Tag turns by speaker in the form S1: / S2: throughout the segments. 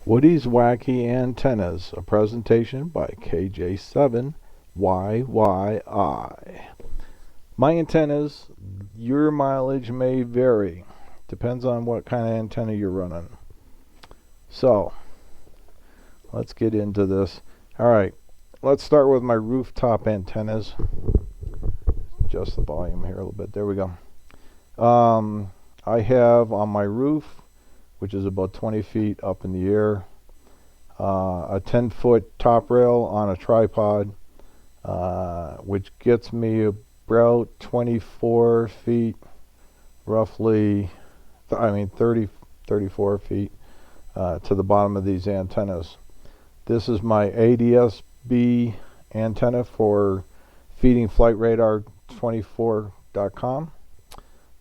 S1: Woody's Wacky Antennas, a presentation by KJ7YYI. My antennas, your mileage may vary. Depends on what kind of antenna you're running. So, let's get into this. Alright, let's start with my rooftop antennas. Adjust the volume here a little bit. There we go. I have on my roof, which is about 20 feet up in the air, a 10-foot top rail on a tripod, which gets me about 24 feet, roughly, 34 feet to the bottom of these antennas. This is my ADS-B antenna for feeding FlightRadar24.com.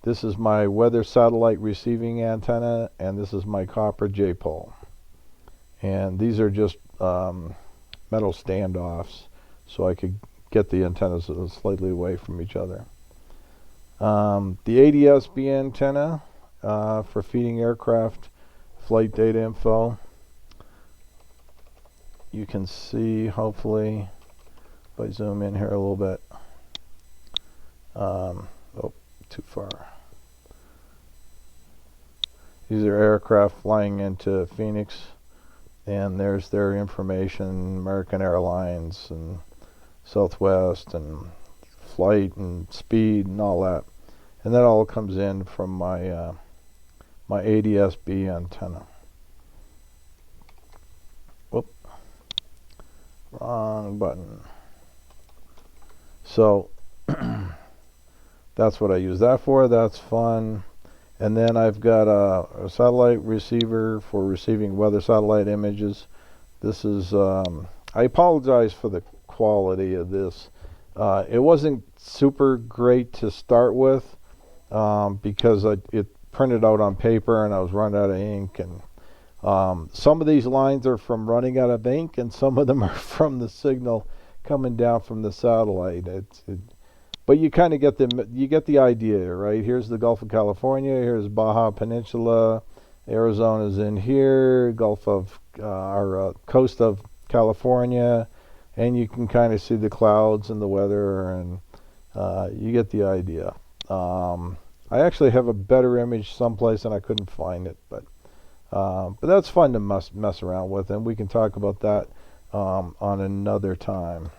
S1: This is my weather satellite receiving antenna, and this is my copper J-pole. And these are just metal standoffs, so I could get the antennas slightly away from each other. The ADS-B antenna for feeding aircraft flight data info. You can see, hopefully, if I zoom in here a little bit. Oh, too far. These are aircraft flying into Phoenix, and there's their information, American Airlines and Southwest and flight and speed and all that. And that all comes in from my my ADS-B antenna. Whoop. Wrong button. So that's what I use that for. That's fun. And then I've got a satellite receiver for receiving weather satellite images. This is, I apologize for the quality of this. It wasn't super great to start with because it printed out on paper and I was running out of ink. And some of these lines are from running out of ink, and some of them are from the signal coming down from the satellite. But you kind of get the idea, right? Here's the Gulf of California. Here's Baja Peninsula. Arizona's in here. Gulf of coast of California, and you can kind of see the clouds and the weather, and you get the idea. I actually have a better image someplace, and I couldn't find it, but that's fun to mess around with, and we can talk about that on another time.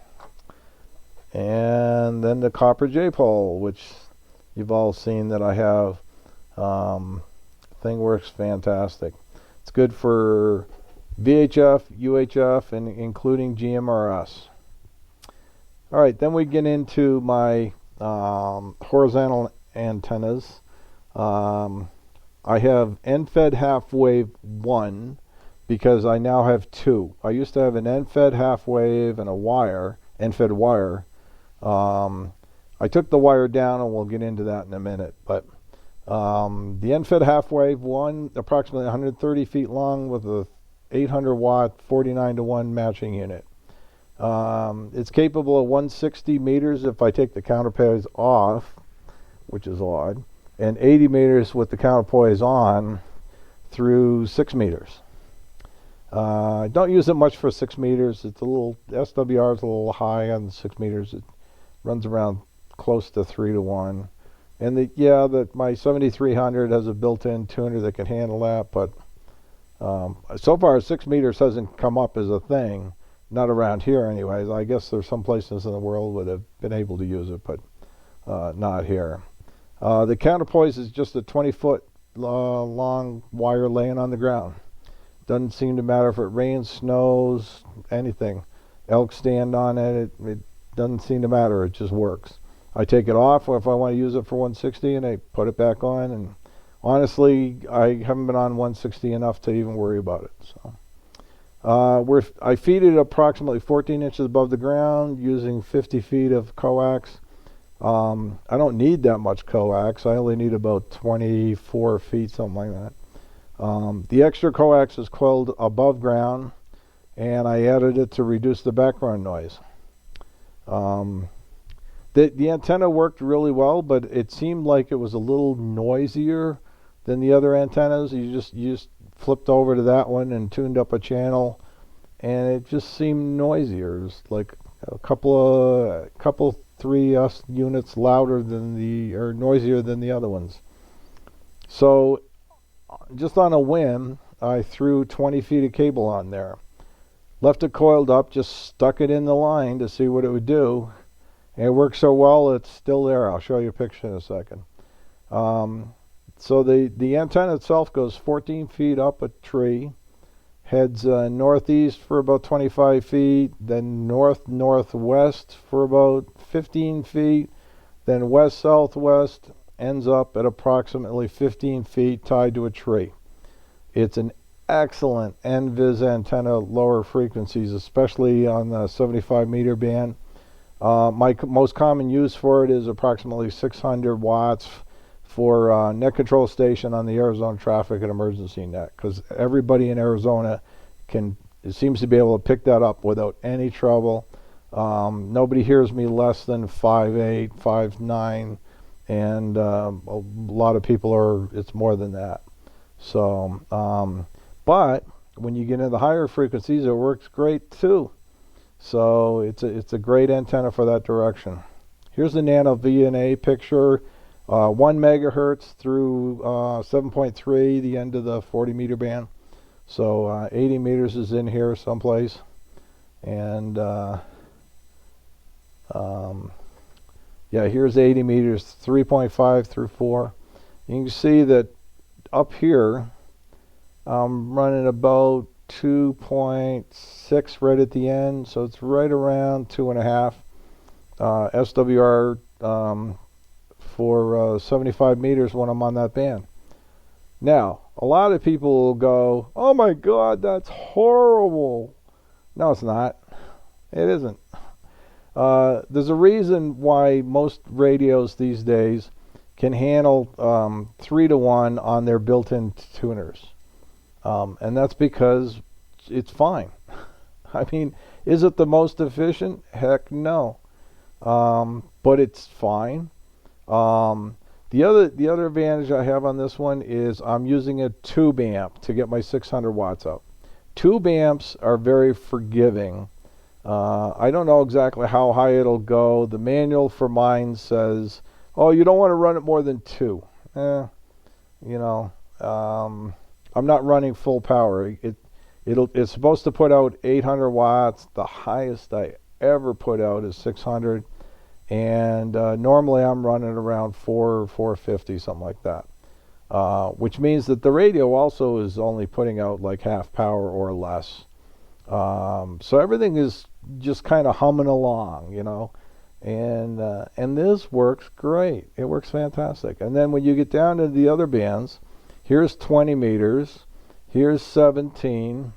S1: And then the copper J-pole, which you've all seen that I have. Thing works fantastic. It's good for VHF, UHF, and including GMRS. All right, then we get into my horizontal antennas. I have end-fed half-wave 1 because I now have 2. I used to have an end-fed half-wave and a wire, end-fed wire. I took the wire down, and we'll get into that in a minute. But the end-fed half-wave 1, approximately 130 feet long with a 800-watt 49-to-1 matching unit. It's capable of 160 meters if I take the counterpoise off, which is odd, and 80 meters with the counterpoise on through 6 meters. I don't use it much for 6 meters. It's a little, SWR is a little high on 6 meters. It runs around close to 3-to-1. And my 7300 has a built-in tuner that can handle that, but so far 6 meters hasn't come up as a thing, not around here anyways. I guess there's some places in the world would have been able to use it, but not here. The counterpoise is just a 20-foot long wire laying on the ground. Doesn't seem to matter if it rains, snows, anything. Elk stand on it. It doesn't seem to matter. It just works. I take it off if I want to use it for 160, and I put it back on. And honestly, I haven't been on 160 enough to even worry about it. So, I feed it approximately 14 inches above the ground using 50 feet of coax. I don't need that much coax. I only need about 24 feet, something like that. The extra coax is coiled above ground, and I added it to reduce the background noise. The antenna worked really well, but it seemed like it was a little noisier than the other antennas. You just
S2: flipped over to that one and tuned up a channel, and it just seemed noisier. It was like a couple 3S units louder than or noisier than the other ones. So just on a whim, I threw 20 feet of cable on there. Left it coiled up, just stuck it in the line to see what it would do. And it worked so well, it's still there. I'll show you a picture in a second. So the antenna itself goes 14 feet up a tree, heads northeast for about 25 feet, then north-northwest for about 15 feet, then west-southwest, ends up at approximately 15 feet tied to a tree. It's an excellent NVIS antenna, lower frequencies, especially on the 75 meter band. My most common use for it is approximately 600 watts for net control station on the Arizona Traffic and Emergency Net, because everybody in Arizona seems to be able to pick that up without any trouble. Nobody hears me less than 5'8", 5'9", and a lot of people it's more than that. So, but when you get into the higher frequencies, it works great too. So it's a great antenna for that direction. Here's the Nano VNA picture. 1 megahertz through 7.3, the end of the 40 meter band. So 80 meters is in here someplace. And yeah, here's 80 meters, 3.5 through 4. You can see that up here, I'm running about 2.6 right at the end, so it's right around 2.5. SWR for 75 meters when I'm on that band. Now, a lot of people will go, "Oh my God, that's horrible." No, it's not. It isn't. There's a reason why most radios these days can handle 3-to-1 on their built-in tuners. And that's because it's fine. I mean, is it the most efficient? Heck no. But it's fine. The other advantage I have on this one is I'm using a tube amp to get my 600 watts up. Tube amps are very forgiving. I don't know exactly how high it'll go. The manual for mine says, oh, you don't want to run it more than 2. You know, I'm not running full power. It's supposed to put out 800 watts. The highest I ever put out is 600. And normally I'm running around 450, something like that. Which means that the radio also is only putting out like half power or less. So everything is just kind of humming along, you know. And this works great. It works fantastic. And then when you get down to the other bands, here's 20 meters, here's 17,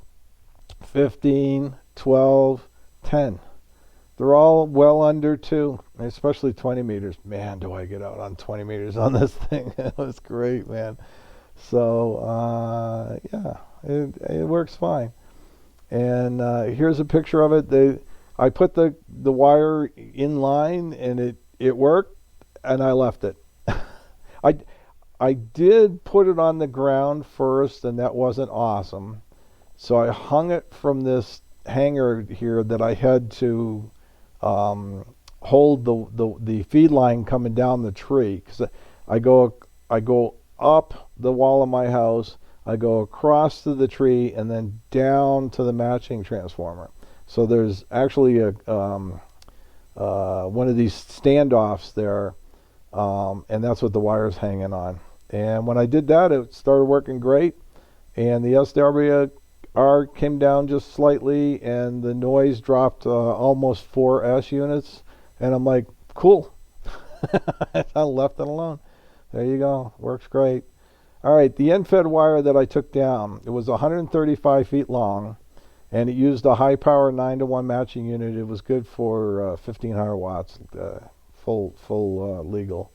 S2: 15, 12, 10. They're all well under 2, especially 20 meters. Man, do I get out on 20 meters on this thing. It was great, man. So, yeah, it works fine. And here's a picture of it. I put the wire in line, and it worked, and I left it. I did put it on the ground first, and that wasn't awesome. So I hung it from this hanger here that I had to hold the feed line coming down the tree, because I go up the wall of my house, I go across to the tree, and then down to the matching transformer. So there's actually a one of these standoffs there, and that's what the wire's hanging on. And when I did that, it started working great, and the SWR came down just slightly, and the noise dropped almost 4 S units, and I'm like, cool. I left it alone. There you go. Works great. All right, the end-fed wire that I took down, it was 135 feet long, and it used a high-power 9-to-1 matching unit. It was good for 1,500 watts, full legal.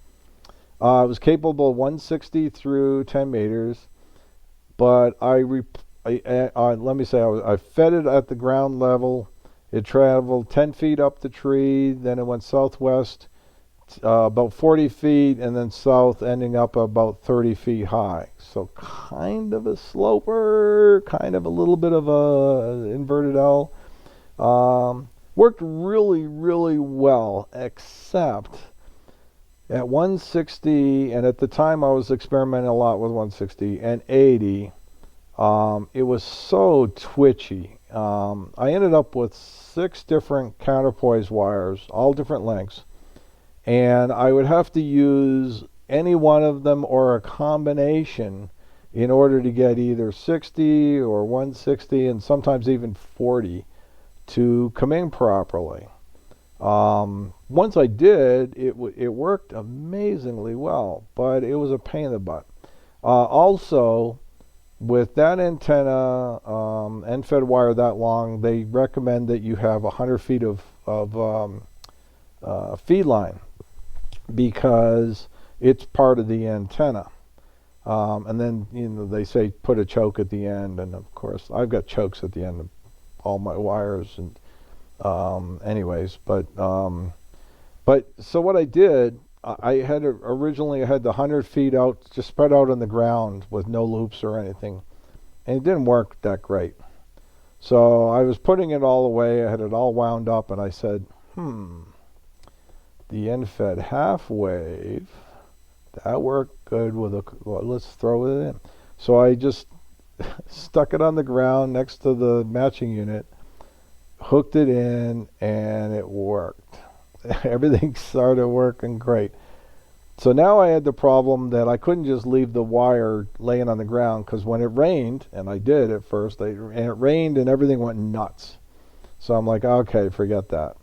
S2: It was capable of 160 through 10 meters, but let me say, I fed it at the ground level. It traveled 10 feet up the tree, then it went southwest about 40 feet, and then south ending up about 30 feet high. So kind of a sloper, kind of a little bit of a inverted L. Worked really, really well, except at 160, and at the time I was experimenting a lot with 160 and 80, it was so twitchy. I ended up with 6 different counterpoise wires, all different lengths, and I would have to use any one of them or a combination in order to get either 60 or 160 and sometimes even 40 to come in properly. Once I did, it worked amazingly well, but it was a pain in the butt. Also, with that antenna, end-fed wire that long, they recommend that you have 100 feet of feed line, because it's part of the antenna. And then, they say put a choke at the end, and of course I've got chokes at the end of all my wires, and anyways, but so what I did, I had originally the 100 feet out, just spread out on the ground with no loops or anything, and it didn't work that great. So I was putting it all away, I had it all wound up, and I said, the end-fed half wave, that worked good with let's throw it in. So I just stuck it on the ground next to the matching unit, hooked it in, and it worked. Everything started working great. So now I had the problem that I couldn't just leave the wire laying on the ground, because when it rained, and I did at first, and it rained and everything went nuts. So I'm like, okay, forget that.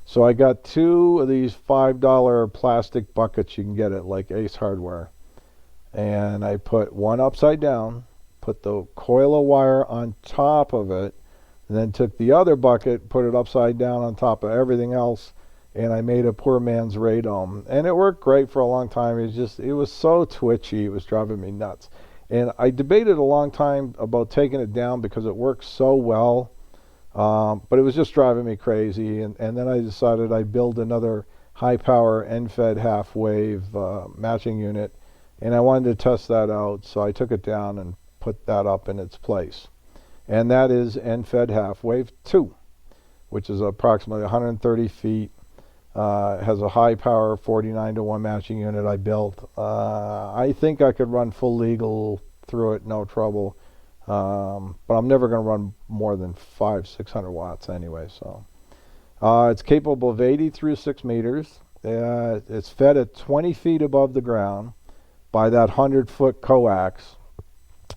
S2: So I got 2 of these $5 plastic buckets you can get at like Ace Hardware, and I put one upside down, put the coil of wire on top of it, and then took the other bucket, put it upside down on top of everything else, and I made a poor man's radome. And it worked great for a long time. It was so twitchy, it was driving me nuts. And I debated a long time about taking it down because it works so well, but it was just driving me crazy. And then I decided I'd build another high-power end-fed half-wave matching unit, and I wanted to test that out, so I took it down and put that up in its place. And that is end-fed half-wave 2, which is approximately 130 feet. It has a high-power 49-to-1 matching unit I built. I think I could run full legal through it, no trouble. But I'm never going to run more than 500-600 watts anyway. So it's capable of 80 through 6 meters. It's fed at 20 feet above the ground by that 100-foot coax.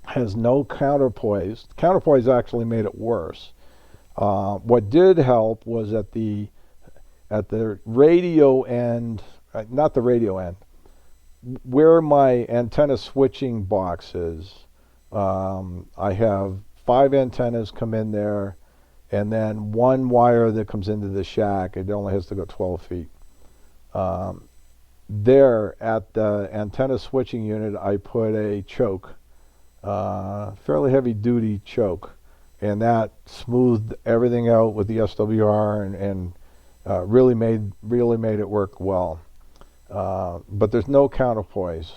S2: Has no counterpoise. Counterpoise actually made it worse. What did help was at the radio end, not the radio end, where my antenna switching box is. I have 5 antennas come in there, and then 1 wire that comes into the shack. It only has to go 12 feet. There at the antenna switching unit, I put a choke, fairly heavy duty choke, and that smoothed everything out with the SWR and really made it work well. But there's no counterpoise,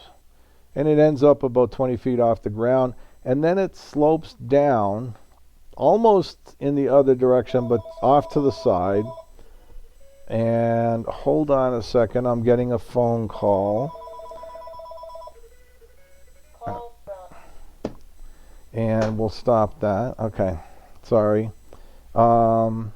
S2: and it ends up about 20 feet off the ground, and then it slopes down almost in the other direction, but off to the side. And hold on a second, I'm getting a phone call. And we'll stop that. Okay, sorry. The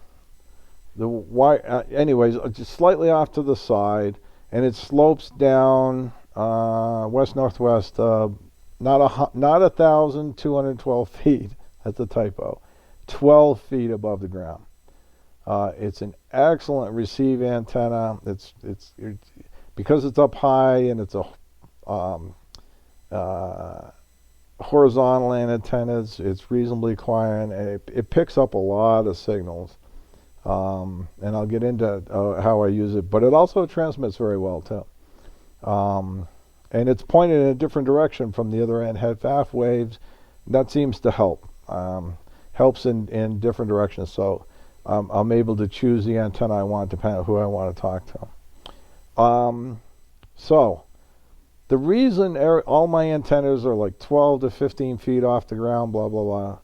S2: wire, anyways, just slightly off to the side, and it slopes down west northwest. Not 1,212 feet. That's a typo. 12 feet above the ground. It's an excellent receive antenna. It's because it's up high and it's a horizontal antennas. It's reasonably quiet, and it picks up a lot of signals. And I'll get into how I use it, but it also transmits very well too. And it's pointed in a different direction from the other end. Half waves, that seems to help. Helps in different directions. So I'm able to choose the antenna I want depending on who I want to talk to.
S1: So the reason all my antennas are like 12 to 15 feet off the ground, blah, blah, blah,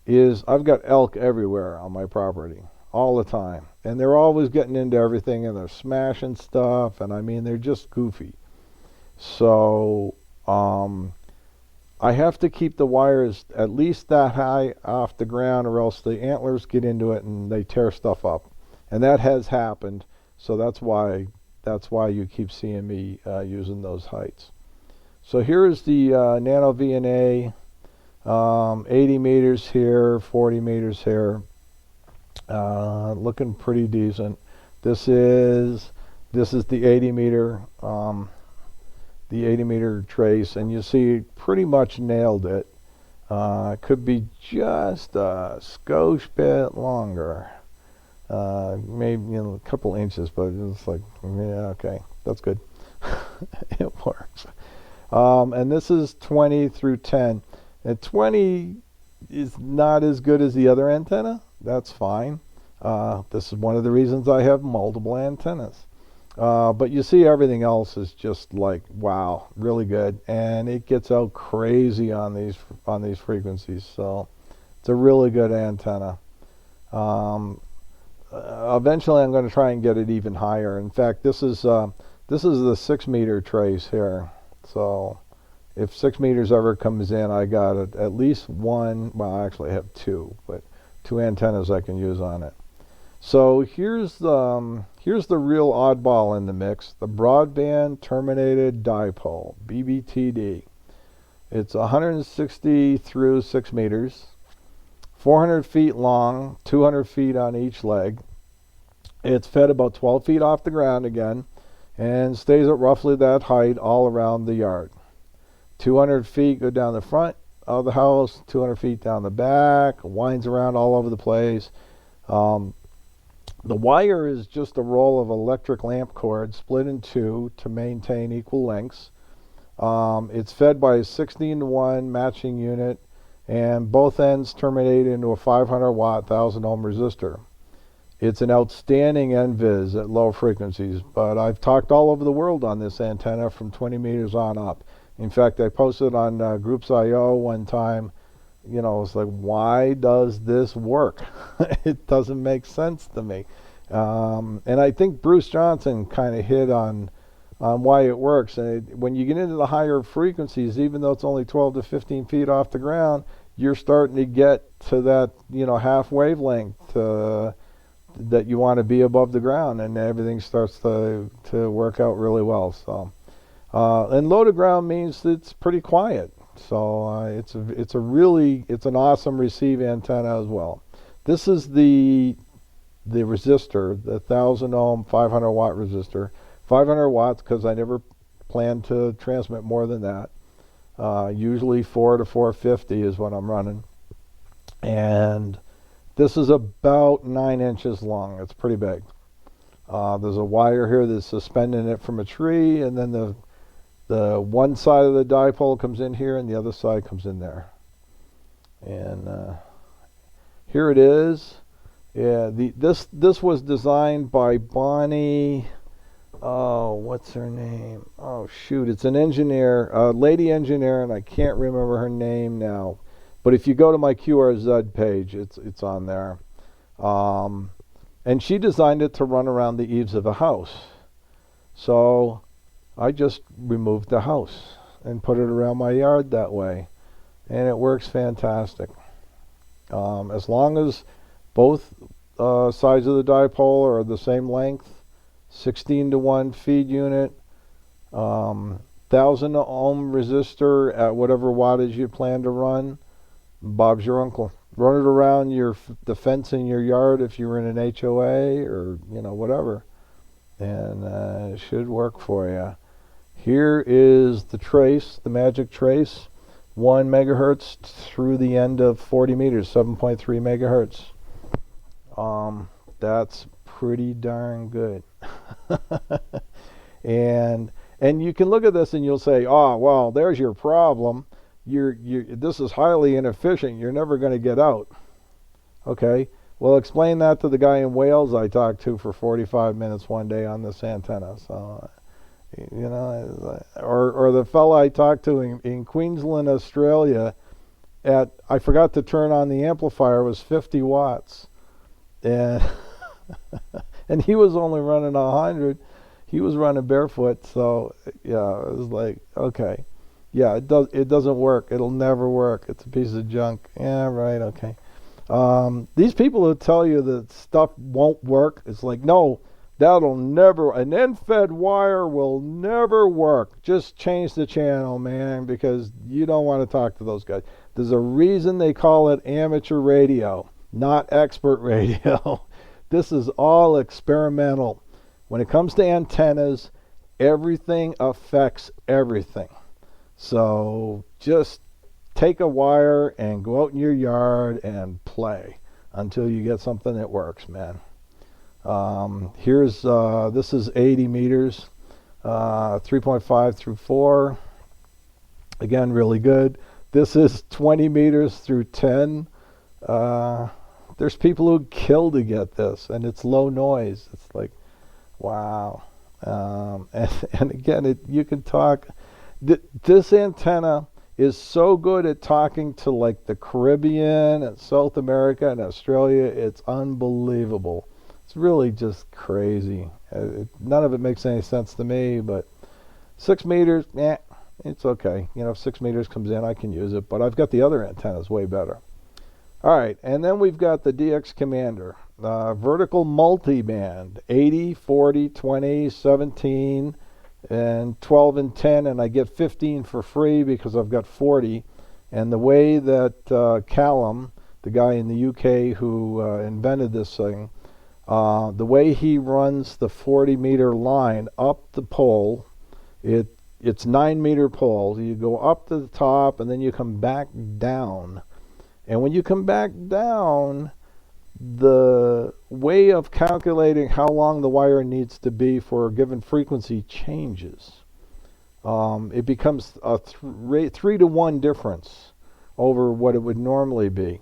S1: is I've got elk everywhere on my property all the time. And they're always getting into everything, and they're smashing stuff, and I mean, they're just goofy. So I have to keep the wires at least that high off the ground, or else the antlers get into it and they tear stuff up. And that has happened, so that's why you keep seeing me using those heights. So here's the Nano VNA, 80 meters here, 40 meters here, looking pretty decent. This is the 80 meter trace, and you see pretty much nailed it. Could be just a skosh bit longer. Maybe a couple inches, but it's like, yeah, okay, that's good. It works. And this is 20 through 10. And 20 is not as good as the other antenna. That's fine. This is one of the reasons I have multiple antennas. But you see, everything else is just like, wow, really good, and it gets out crazy on these frequencies. So it's a really good antenna. Eventually, I'm going to try and get it even higher. In fact, this is the 6 meter trace here. So if 6 meters ever comes in, I got at least one. Well, actually, I have two, but two antennas I can use on it. So here's the real oddball in the mix: the broadband terminated dipole, BBTD. It's 160 through 6 meters. 400 feet long, 200 feet on each leg. It's fed about 12 feet off the ground again, and stays at roughly that height all around the yard. 200 feet go down the front of the house, 200 feet down the back, winds around all over the place. The wire is just a roll of electric lamp cord split in two to maintain equal lengths. It's fed by a 16-to-1 matching unit, and both ends terminate into a 500 watt 1000 ohm resistor. It's an outstanding NVIS at low frequencies, but I've talked all over the world on this antenna from 20 meters on up. In fact, I posted on Groups.io one time, it's like, why does this work? It doesn't make sense to me. And I think Bruce Johnson kind of hit on why it works. And when you get into the higher frequencies, even though it's only 12 to 15 feet off the ground, you're starting to get to that, half wavelength that you want to be above the ground, and everything starts to work out really well. So, and low to ground means it's pretty quiet. So it's an awesome receive antenna as well. This is the resistor, the 1000 ohm 500 watt resistor. 500 watts because I never plan to transmit more than that. Usually 4 to 450 is what I'm running. And this is about 9 inches long. It's pretty big. There's a wire here that's suspending it from a tree, and then the one side of the dipole comes in here and the other side comes in there. And here it is. Yeah, this was designed by Bonnie. Oh, what's her name? Oh, shoot. It's an engineer, a lady engineer, and I can't remember her name now. But if you go to my QRZ page, it's on there. And she designed it to run around the eaves of a house. So I just removed the house and put it around my yard that way. And it works fantastic. As long as both sides of the dipole are the same length, 16-to-1 feed unit, 1000 ohm resistor at whatever wattage you plan to run, Bob's your uncle. Run it around the fence in your yard if you're in an HOA or whatever, and it should work for you. Here is the trace, the magic trace, 1 megahertz through the end of 40 meters, 7.3 megahertz. That's pretty darn good. and you can look at this and you'll say, oh, well, there's your problem. This is highly inefficient. You're never going to get out. Okay, Well, explain that to the guy in Wales I talked to for 45 minutes one day on this antenna. So, or the fella I talked to in Queensland, Australia, I forgot to turn on the amplifier, it was 50 watts, and and he was only running 100. He was running barefoot, so yeah, it was like, okay, yeah, it doesn't work. It'll never work. It's a piece of junk. Yeah, right, okay. These people who tell you that stuff won't work, it's like, no, an end-fed wire will never work. Just change the channel, man, because you don't want to talk to those guys. There's a reason they call it amateur radio, not expert radio. This is all experimental. When it comes to antennas, everything affects everything. So just take a wire and go out in your yard and play until you get something that works, man. This is 80 meters, 3.5 through 4. Again, really good. This is 20 meters through 10. There's people who kill to get this, and it's low noise. It's like, wow. And again, you can talk. This antenna is so good at talking to like the Caribbean and South America and Australia. It's unbelievable. It's really just crazy. None of it makes any sense to me, but 6 meters, it's okay. If 6 meters comes in, I can use it, but I've got the other antennas way better. All right, and then we've got the DX Commander, vertical multi-band, 80, 40, 20, 17, and 12 and 10, and I get 15 for free because I've got 40. And the way that Callum, the guy in the UK who invented this thing, the way he runs the 40-meter line up the pole, it's 9-meter poles. You go up to the top, and then you come back down. And when you come back down, the way of calculating how long the wire needs to be for a given frequency changes. It becomes a 3-to-1 difference over what it would normally be.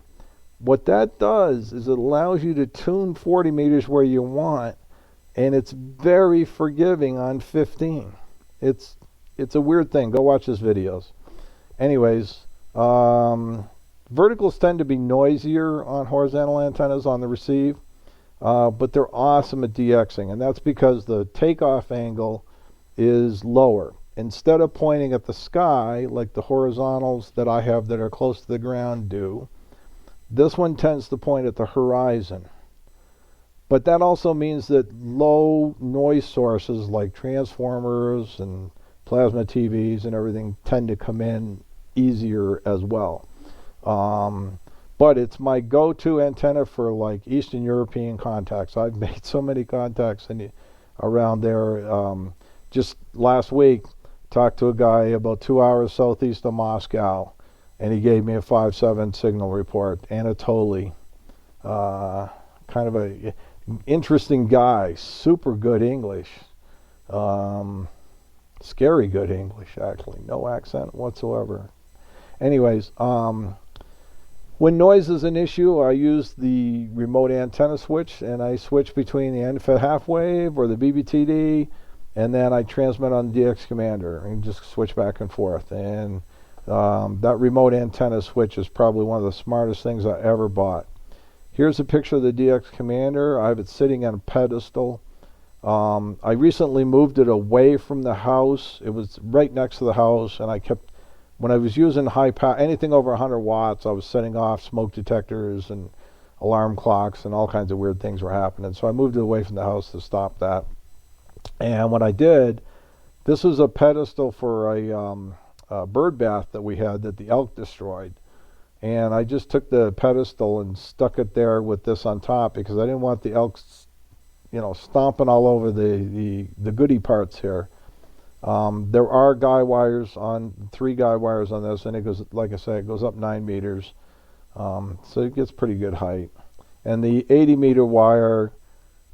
S1: What that does is it allows you to tune 40 meters where you want, and it's very forgiving on 15. It's a weird thing. Go watch his videos. Anyways, verticals tend to be noisier on horizontal antennas on the receive, but they're awesome at DXing, and that's because the takeoff angle is lower. Instead of pointing at the sky like the horizontals that I have that are close to the ground do, this one tends to point at the horizon. But that also means that low noise sources like transformers and plasma TVs and everything tend to come in easier as well. But it's my go-to antenna for like Eastern European contacts. I've made so many contacts around there. Just last week, talked to a guy about 2 hours southeast of Moscow, and he gave me a 5.7 signal report. Anatoly, kind of a interesting guy, super good English, scary good English actually, no accent whatsoever. Anyways, when noise is an issue, I use the remote antenna switch, and I switch between the end-fed half wave or the BBTD, and then I transmit on the DX Commander and just switch back and forth. And that remote antenna switch is probably one of the smartest things I ever bought. Here's a picture of the DX Commander. I have it sitting on a pedestal. I recently moved it away from the house. It was right next to the house, and when I was using high power, anything over 100 watts, I was setting off smoke detectors and alarm clocks, and all kinds of weird things were happening. So I moved it away from the house to stop that. And what I did, this was a pedestal for a bird bath that we had that the elk destroyed. And I just took the pedestal and stuck it there with this on top because I didn't want the elks, stomping all over the goody parts here. There are three guy wires on this, and it goes, like I say, it goes up 9 meters. So it gets pretty good height. And the 80-meter wire,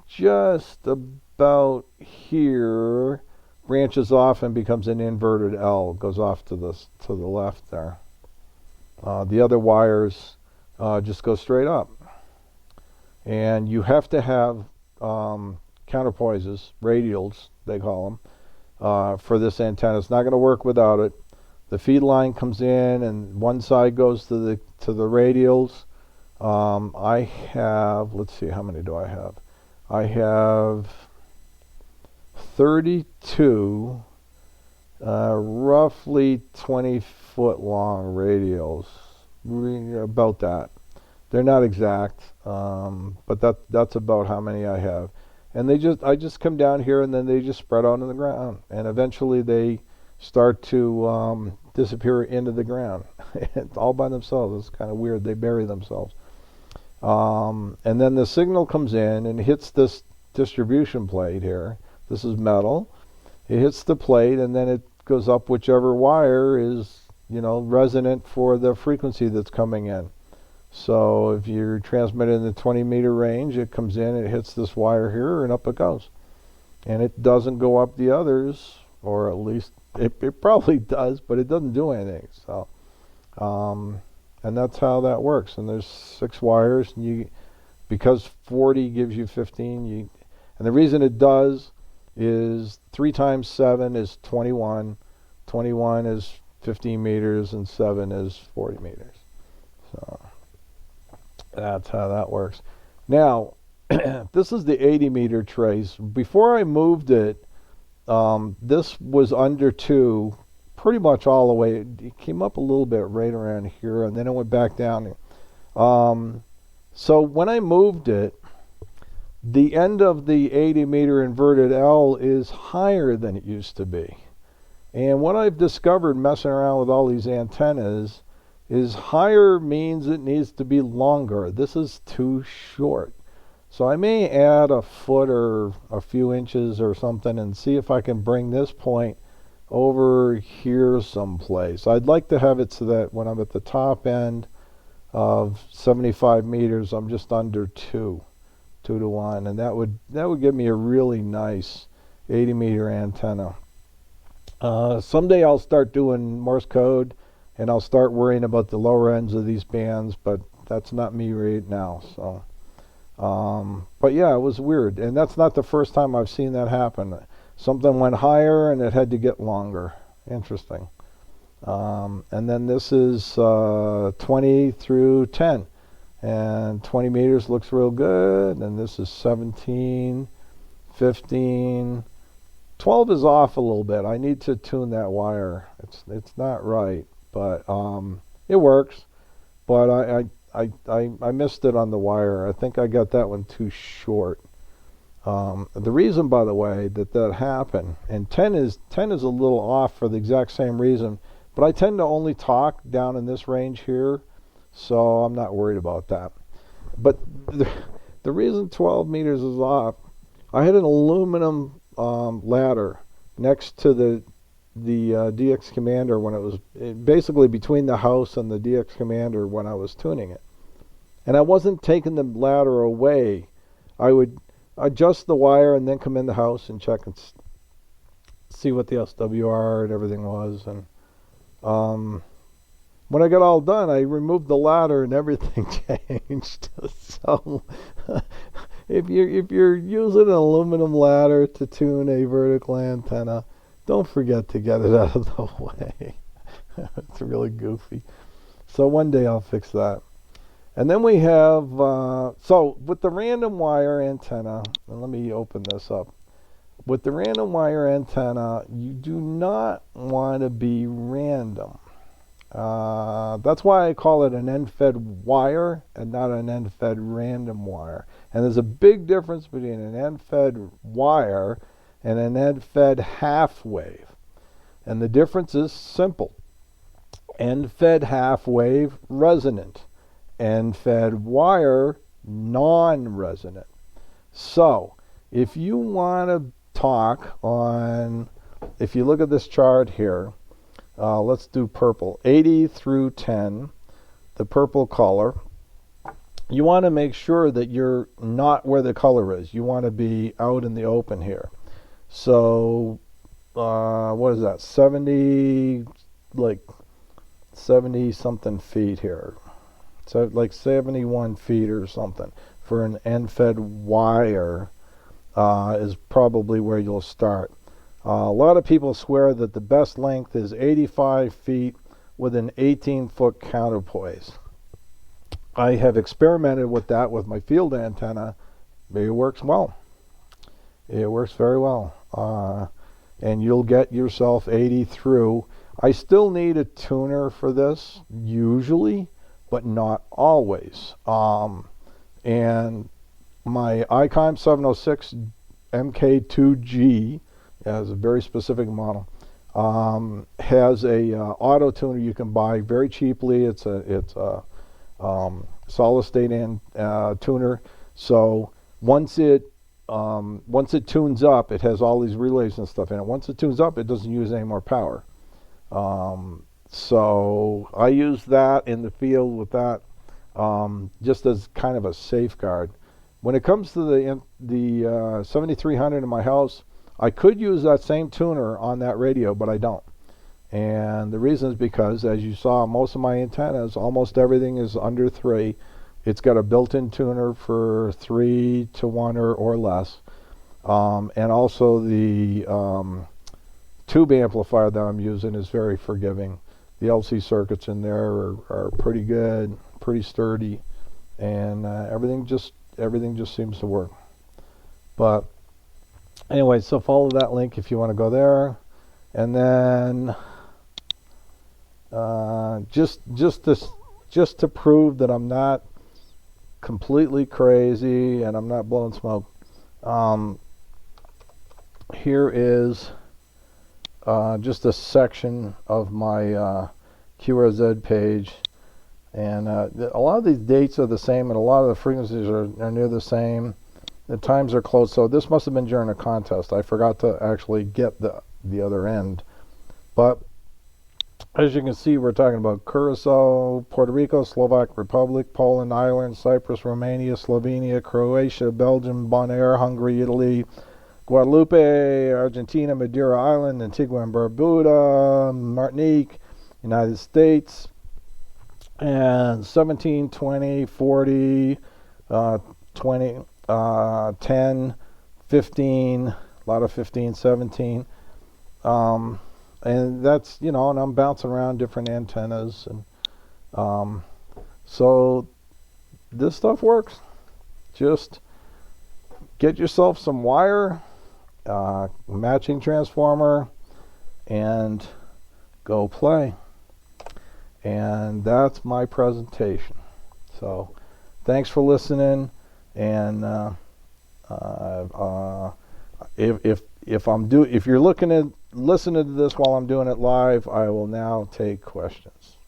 S1: just about here, branches off and becomes an inverted L, goes off to the left there. The other wires just go straight up.
S2: and you have to have counterpoises, radials, they call them, for this antenna. It's not going to work without it. The feed line comes in, and one side goes to the radials. I have, let's see, how many do I have? I have 32 roughly 20-foot long radials, about that. They're not exact, but that's about how many I have. And I just come down here, and then they just spread out on the ground, and eventually they start to disappear into the ground all by themselves. It's kind of weird. They bury themselves. And then the signal comes in and hits this distribution plate here. This is metal. It hits the plate, and then it goes up whichever wire is, resonant for the frequency that's coming in. So if you're transmitting in the 20-meter range, it comes in, it hits this wire here, and up it goes. And it doesn't go up the others, or at least it probably does, but it doesn't do anything. So, and that's how that works. And there's 6 wires, and because 40 gives you 15, and the reason it does is 3 times 7 is 21. 21 is 15 meters, and 7 is 40 meters. So that's how that works. Now, this is the 80-meter trace. Before I moved it, this was under 2, pretty much all the way. It came up a little bit right around here, and then it went back down. So when I moved it, the end of the 80-meter inverted L is higher than it used to be. And what I've discovered messing around with all these antennas is higher means it needs to be longer. This is too short. So I may add a foot or a few inches or something and see if I can bring this point over here someplace. I'd like to have it so that when I'm at the top end of 75 meters, I'm just under 2 to 1, and that would give me a really nice 80-meter antenna. Someday I'll start doing Morse code, and I'll start worrying about the lower ends of these bands, but that's not me right now. So, but yeah, it was weird, and that's not the first time I've seen that happen. Something went higher, and it had to get longer. Interesting. And then this is 20 through 10. And 20 meters looks real good, and this is 17, 15, 12 is off a little bit. I need to tune that wire. It's not right, but it works. But I missed it on the wire. I think I got that one too short. The reason, by the way, that happened, and 10 is a little off for the exact same reason, but I tend to only talk down in this range here, so I'm not worried about that. But the reason 12 meters is off, I had an aluminum ladder next to the DX Commander when it was basically between the house and the DX Commander when I was tuning it. And I wasn't taking the ladder away. I would adjust the wire and then come in the house and check and see what the SWR and everything was. And when I got all done, I removed the ladder and everything changed. So if you're using an aluminum ladder to tune a vertical antenna, don't forget to get it out of the way. It's really goofy. So one day I'll fix that. And then we have, so with the random wire antenna, and let me open this up. With the random wire antenna, you do not want to be random. That's why I call it an end-fed wire and not an end-fed random wire. And there's a big difference between an end-fed wire and an end-fed half wave. And the difference is simple. End-fed half wave, resonant. End-fed wire, non-resonant. So, if you want to talk on, if you look at this chart here, let's do purple, 80 through 10, the purple color. You want to make sure that you're not where the color is. You want to be out in the open here. So, what is that, 70 something feet here. So like 71 feet or something for an end-fed wire is probably where you'll start. A lot of people swear that the best length is 85 feet with an 18-foot counterpoise. I have experimented with that with my field antenna. It works well. It works very well. And you'll get yourself 80 through. I still need a tuner for this, usually, but not always. And my ICOM 706 MK2G, has a very specific model, has a auto tuner you can buy very cheaply. It's a solid state tuner. So once it tunes up, it has all these relays and stuff in it. Once it tunes up, it doesn't use any more power. So I use that in the field with that, just as kind of a safeguard. When it comes to the 7300 in my house, I could use that same tuner on that radio, but I don't. And the reason is because, as you saw, most of my antennas, almost everything is under 3. It's got a built-in tuner for 3 to 1 or less. And also the tube amplifier that I'm using is very forgiving. The LC circuits in there are pretty good, pretty sturdy, and everything just seems to work. But anyway, so follow that link if you want to go there, and then just to prove that I'm not completely crazy and I'm not blowing smoke. Here is just a section of my QRZ page, and a lot of these dates are the same, and a lot of the frequencies are near the same. The times are close, so this must have been during a contest. I forgot to actually get the other end. But as you can see, we're talking about Curacao, Puerto Rico, Slovak Republic, Poland, Ireland, Cyprus, Romania, Slovenia, Croatia, Belgium, Bonaire, Hungary, Italy, Guadalupe, Argentina, Madeira Island, Antigua and Barbuda, Martinique, United States, and 17, 20, 40, 20, 10, 15, a lot of 15, 17. And that's, and I'm bouncing around different antennas. And so this stuff works. Just get yourself some wire, matching transformer, and go play. And that's my presentation. So thanks for listening. And if you're listening to this while I'm doing it live, I will now take questions.